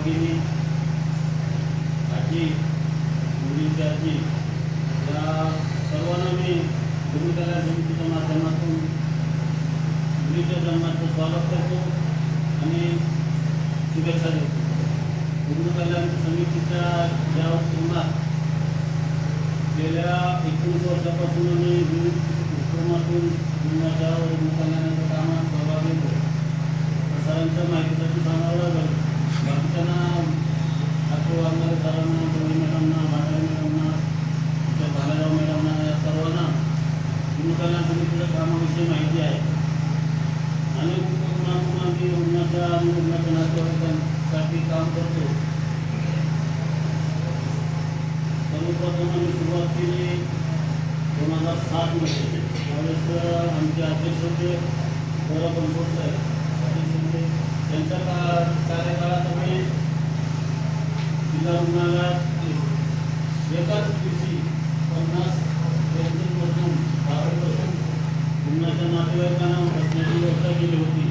भगिनी, आजी, मुलींची आजी या सर्वांना मी गुरुकला समितीच्या माध्यमातून मुलीच्या जन्माचं स्वागत करतो आणि शुभेच्छा देतो. गुरुकला समितीच्या ज्या उपक्रमात गेल्या 19 वर्षापासून आम्ही विविध उपक्रमातून मुलाच्या कल्याणाच्या कामात सहभागी होतो. सरांच्या माहितीसाठी सांगावं लागेल. बाकीच्यांना ठाकूर वाघमारे सरांना, गवळी मॅडमना, भांडारे मॅडमना, भालेराव मॅडमना या सर्वांना गुरुकला समितीच्या कामाविषयी माहिती आहे. अनेक उपक्रमातून आम्ही रुग्णाच्या आणि रुग्णाच्या नातेवाईकांसाठी काम करतो. सर्वप्रथम आम्ही सुरुवात केली 2007 मध्ये. त्यावेळेस आमचे अध्यक्ष होते गौरव बनसोड साहेब. त्यांच्या कार्यकाळात आम्ही जिल्हा रुग्णालयात एकाच दिवशी 50 बेडरूम बसून रुग्णाच्या नातेवाईकांना बसण्याची व्यवस्था केली होती.